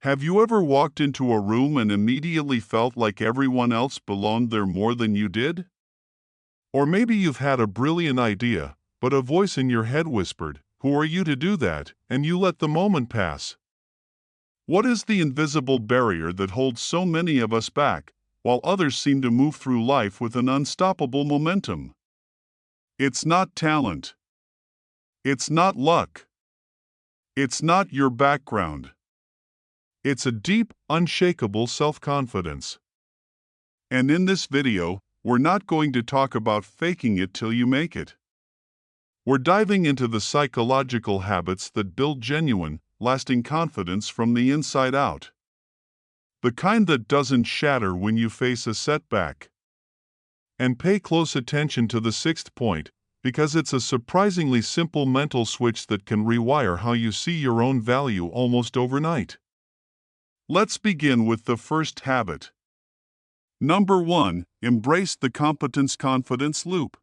Have you ever walked into a room and immediately felt like everyone else belonged there more than you did? Or maybe you've had a brilliant idea, but a voice in your head whispered, "Who are you to do that?" and you let the moment pass. What is the invisible barrier that holds so many of us back, while others seem to move through life with an unstoppable momentum? It's not talent. It's not luck. It's not your background. It's a deep, unshakable self-confidence. And in this video, we're not going to talk about faking it till you make it. We're diving into the psychological habits that build genuine, lasting confidence from the inside out. The kind that doesn't shatter when you face a setback. And pay close attention to the sixth point, because it's a surprisingly simple mental switch that can rewire how you see your own value almost overnight. Let's begin with the first habit. Number 1, embrace the competence-confidence loop.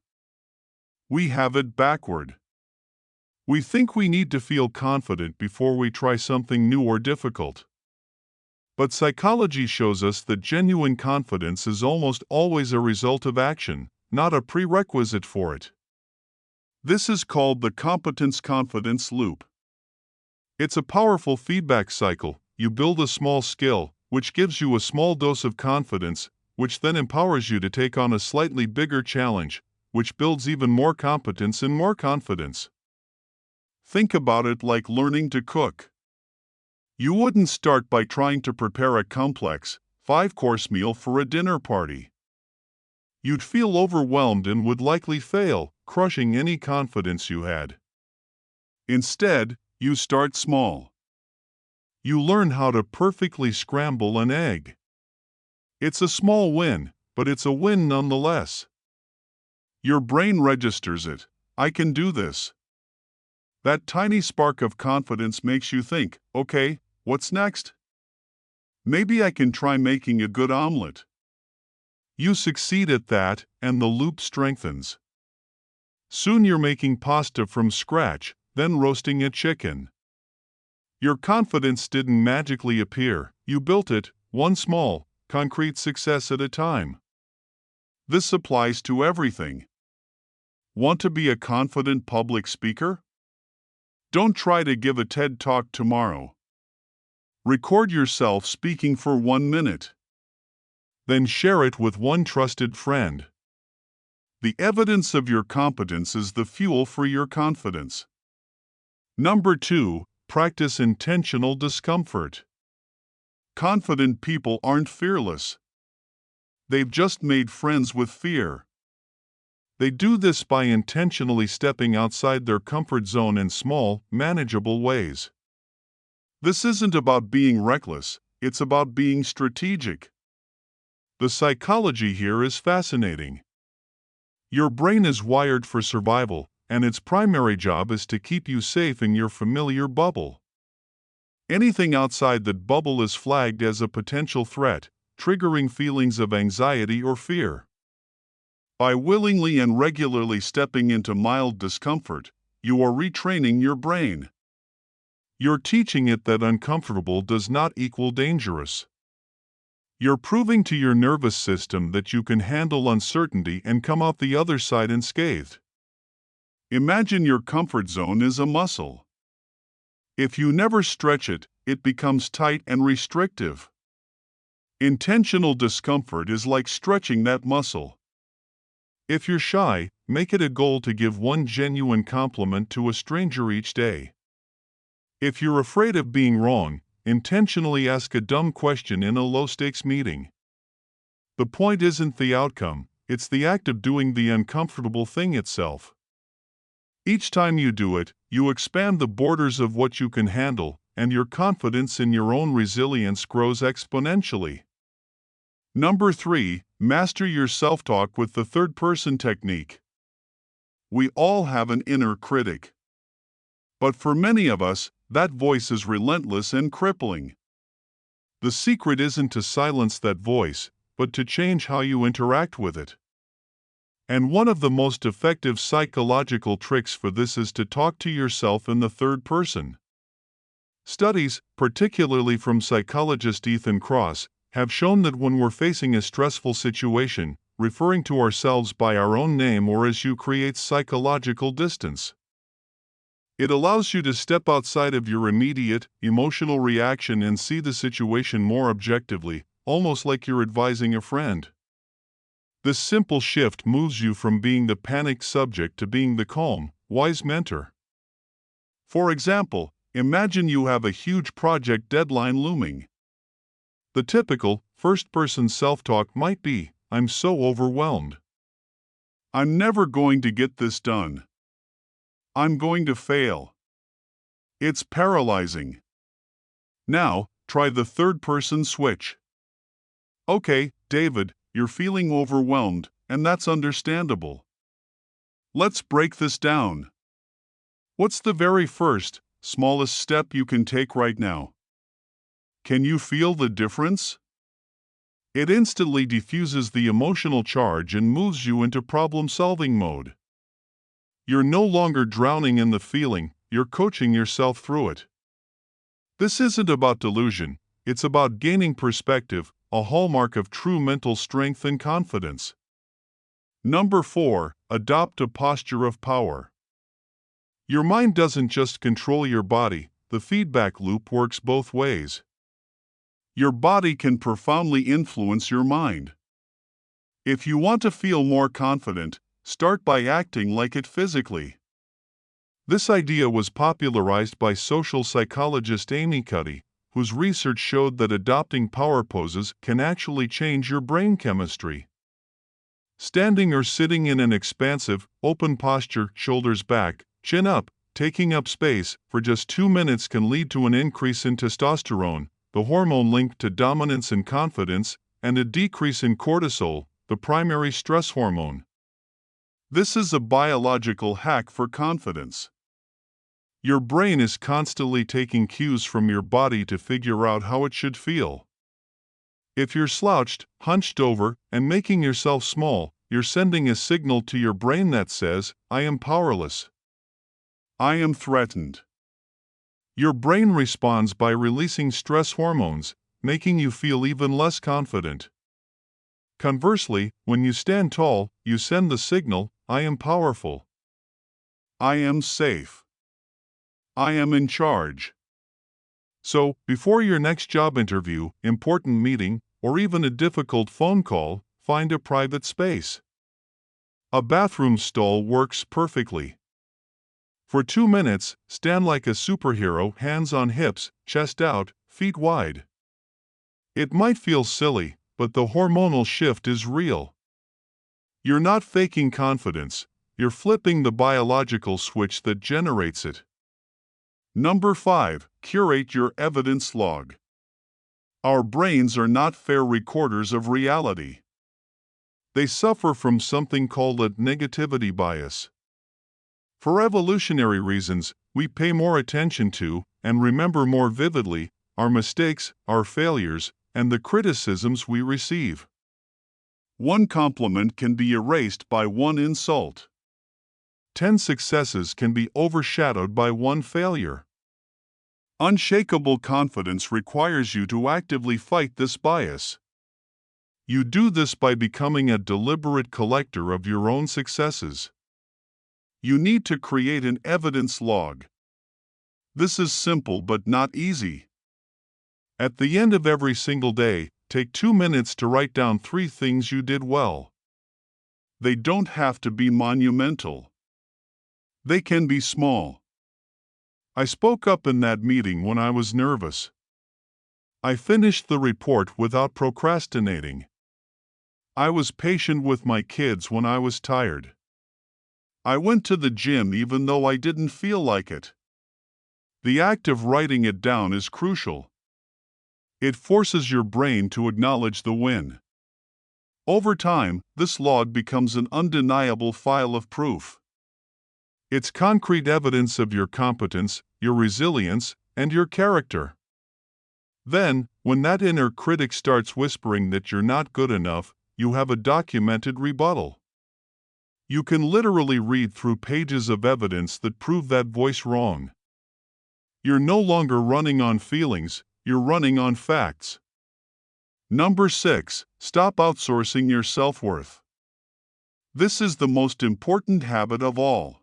We have it backward. We think we need to feel confident before we try something new or difficult. But psychology shows us that genuine confidence is almost always a result of action, not a prerequisite for it. This is called the competence-confidence loop. It's a powerful feedback cycle. You build a small skill, which gives you a small dose of confidence, which then empowers you to take on a slightly bigger challenge, which builds even more competence and more confidence. Think about it like learning to cook. You wouldn't start by trying to prepare a complex, 5-course meal for a dinner party. You'd feel overwhelmed and would likely fail, crushing any confidence you had. Instead, you start small. You learn how to perfectly scramble an egg. It's a small win, but it's a win nonetheless. Your brain registers it. I can do this. That tiny spark of confidence makes you think, okay, what's next? Maybe I can try making a good omelet. You succeed at that, and the loop strengthens. Soon you're making pasta from scratch, then roasting a chicken. Your confidence didn't magically appear, you built it, one small, concrete success at a time. This applies to everything. Want to be a confident public speaker? Don't try to give a TED Talk tomorrow. Record yourself speaking for 1 minute. Then share it with one trusted friend. The evidence of your competence is the fuel for your confidence. Number 2, practice intentional discomfort. Confident people aren't fearless. They've just made friends with fear. They do this by intentionally stepping outside their comfort zone in small, manageable ways. This isn't about being reckless, it's about being strategic. The psychology here is fascinating. Your brain is wired for survival, and its primary job is to keep you safe in your familiar bubble. Anything outside that bubble is flagged as a potential threat, triggering feelings of anxiety or fear. By willingly and regularly stepping into mild discomfort, you are retraining your brain. You're teaching it that uncomfortable does not equal dangerous. You're proving to your nervous system that you can handle uncertainty and come out the other side unscathed. Imagine your comfort zone is a muscle. If you never stretch it, it becomes tight and restrictive. Intentional discomfort is like stretching that muscle. If you're shy, make it a goal to give one genuine compliment to a stranger each day. If you're afraid of being wrong, intentionally ask a dumb question in a low-stakes meeting. The point isn't the outcome, it's the act of doing the uncomfortable thing itself. Each time you do it, you expand the borders of what you can handle, and your confidence in your own resilience grows exponentially. Number 3, master your self-talk with the third-person technique. We all have an inner critic. But for many of us, that voice is relentless and crippling. The secret isn't to silence that voice, but to change how you interact with it. And one of the most effective psychological tricks for this is to talk to yourself in the third person. Studies, particularly from psychologist Ethan Kross, have shown that when we're facing a stressful situation, referring to ourselves by our own name or as you creates psychological distance. It allows you to step outside of your immediate, emotional reaction and see the situation more objectively, almost like you're advising a friend. This simple shift moves you from being the panicked subject to being the calm, wise mentor. For example, imagine you have a huge project deadline looming. The typical, first-person self-talk might be, "I'm so overwhelmed. I'm never going to get this done. I'm going to fail." It's paralyzing. Now, try the third-person switch. "Okay, David, you're feeling overwhelmed, and that's understandable. Let's break this down. What's the very first, smallest step you can take right now? Can you feel the difference?" It instantly diffuses the emotional charge and moves you into problem-solving mode. You're no longer drowning in the feeling, you're coaching yourself through it. This isn't about delusion, it's about gaining perspective, a hallmark of true mental strength and confidence. Number 4, adopt a posture of power. Your mind doesn't just control your body, the feedback loop works both ways. Your body can profoundly influence your mind. If you want to feel more confident, start by acting like it physically. This idea was popularized by social psychologist Amy Cuddy, whose research showed that adopting power poses can actually change your brain chemistry. Standing or sitting in an expansive, open posture, shoulders back, chin up, taking up space, for just 2 minutes can lead to an increase in testosterone, the hormone linked to dominance and confidence, and a decrease in cortisol, the primary stress hormone. This is a biological hack for confidence. Your brain is constantly taking cues from your body to figure out how it should feel. If you're slouched, hunched over, and making yourself small, you're sending a signal to your brain that says, "I am powerless. I am threatened." Your brain responds by releasing stress hormones, making you feel even less confident. Conversely, when you stand tall, you send the signal, "I am powerful. I am safe. I am in charge." So, before your next job interview, important meeting, or even a difficult phone call, find a private space. A bathroom stall works perfectly. For 2 minutes, stand like a superhero, hands on hips, chest out, feet wide. It might feel silly, but the hormonal shift is real. You're not faking confidence, you're flipping the biological switch that generates it. Number 5, curate your evidence log. Our brains are not fair recorders of reality. They suffer from something called a negativity bias. For evolutionary reasons, we pay more attention to, and remember more vividly, our mistakes, our failures, and the criticisms we receive. One compliment can be erased by one insult. 10 successes can be overshadowed by one failure. Unshakable confidence requires you to actively fight this bias. You do this by becoming a deliberate collector of your own successes. You need to create an evidence log. This is simple but not easy. At the end of every single day, take 2 minutes to write down 3 things you did well. They don't have to be monumental. They can be small. I spoke up in that meeting when I was nervous. I finished the report without procrastinating. I was patient with my kids when I was tired. I went to the gym even though I didn't feel like it. The act of writing it down is crucial. It forces your brain to acknowledge the win. Over time, this log becomes an undeniable file of proof. It's concrete evidence of your competence, your resilience, and your character. Then, when that inner critic starts whispering that you're not good enough, you have a documented rebuttal. You can literally read through pages of evidence that prove that voice wrong. You're no longer running on feelings, you're running on facts. Number 6. Stop outsourcing your self-worth. This is the most important habit of all.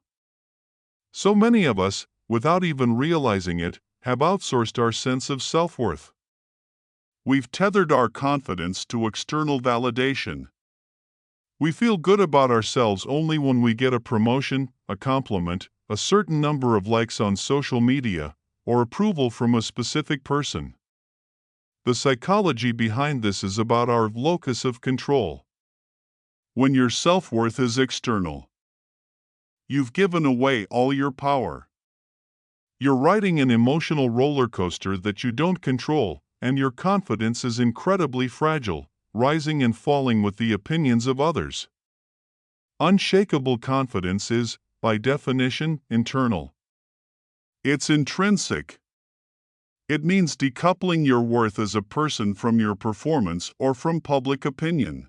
So many of us, without even realizing it, have outsourced our sense of self-worth. We've tethered our confidence to external validation. We feel good about ourselves only when we get a promotion, a compliment, a certain number of likes on social media, or approval from a specific person. The psychology behind this is about our locus of control. When your self-worth is external, you've given away all your power. You're riding an emotional roller coaster that you don't control, and your confidence is incredibly fragile, rising and falling with the opinions of others. Unshakable confidence is, by definition, internal. It's intrinsic. It means decoupling your worth as a person from your performance or from public opinion.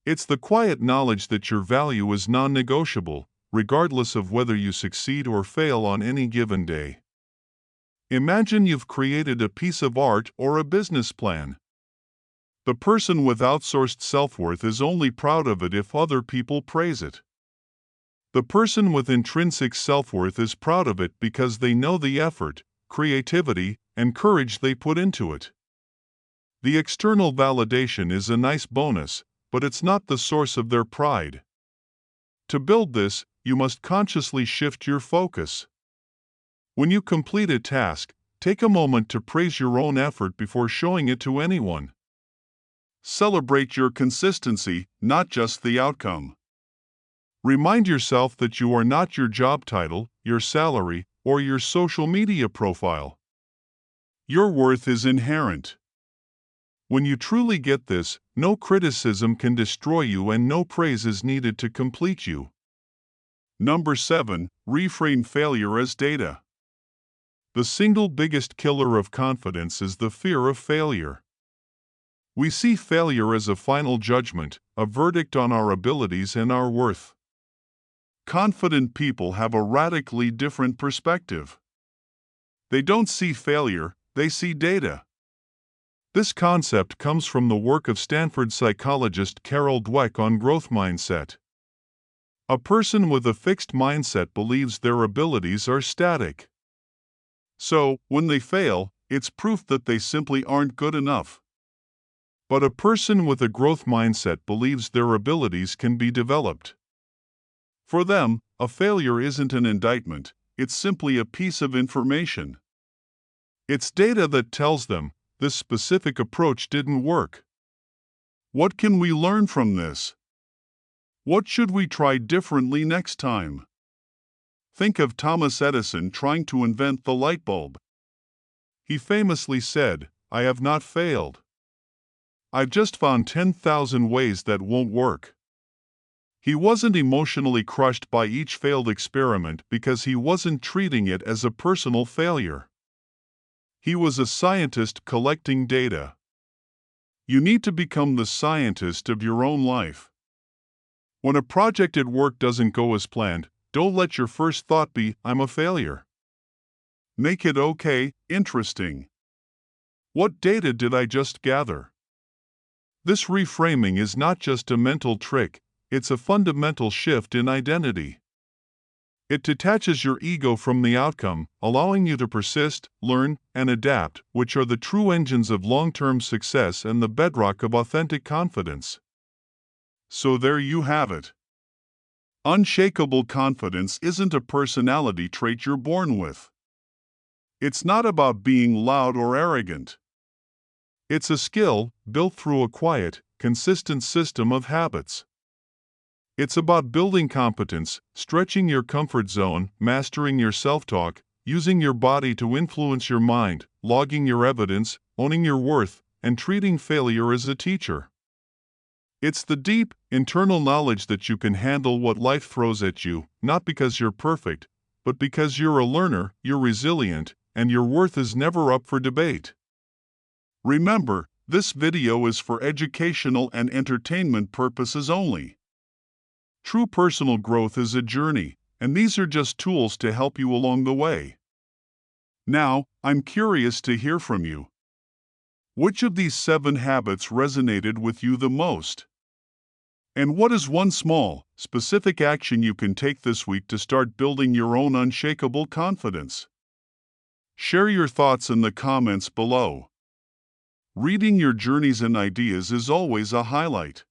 It's the quiet knowledge that your value is non-negotiable, regardless of whether you succeed or fail on any given day. Imagine you've created a piece of art or a business plan. The person with outsourced self-worth is only proud of it if other people praise it. The person with intrinsic self-worth is proud of it because they know the effort, creativity, and courage they put into it. The external validation is a nice bonus, but it's not the source of their pride. To build this, you must consciously shift your focus. When you complete a task, take a moment to praise your own effort before showing it to anyone. Celebrate your consistency, not just the outcome. Remind yourself that you are not your job title, your salary, or your social media profile. Your worth is inherent. When you truly get this, no criticism can destroy you and no praise is needed to complete you. Number 7. Reframe failure as data. The single biggest killer of confidence is the fear of failure. We see failure as a final judgment, a verdict on our abilities and our worth. Confident people have a radically different perspective. They don't see failure, they see data. This concept comes from the work of Stanford psychologist Carol Dweck on growth mindset. A person with a fixed mindset believes their abilities are static. So, when they fail, it's proof that they simply aren't good enough. But a person with a growth mindset believes their abilities can be developed. For them, a failure isn't an indictment, it's simply a piece of information. It's data that tells them, this specific approach didn't work. What can we learn from this? What should we try differently next time? Think of Thomas Edison trying to invent the light bulb. He famously said, "I have not failed. I've just found 10,000 ways that won't work." He wasn't emotionally crushed by each failed experiment because he wasn't treating it as a personal failure. He was a scientist collecting data. You need to become the scientist of your own life. When a project at work doesn't go as planned, don't let your first thought be, "I'm a failure." Make it okay, interesting. What data did I just gather? This reframing is not just a mental trick, it's a fundamental shift in identity. It detaches your ego from the outcome, allowing you to persist, learn, and adapt, which are the true engines of long-term success and the bedrock of authentic confidence. So there you have it. Unshakable confidence isn't a personality trait you're born with. It's not about being loud or arrogant. It's a skill built through a quiet, consistent system of habits. It's about building competence, stretching your comfort zone, mastering your self-talk, using your body to influence your mind, logging your evidence, owning your worth, and treating failure as a teacher. It's the deep, internal knowledge that you can handle what life throws at you, not because you're perfect, but because you're a learner, you're resilient, and your worth is never up for debate. Remember, this video is for educational and entertainment purposes only. True personal growth is a journey, and these are just tools to help you along the way. Now, I'm curious to hear from you. Which of these 7 habits resonated with you the most? And what is one small, specific action you can take this week to start building your own unshakable confidence? Share your thoughts in the comments below. Reading your journeys and ideas is always a highlight.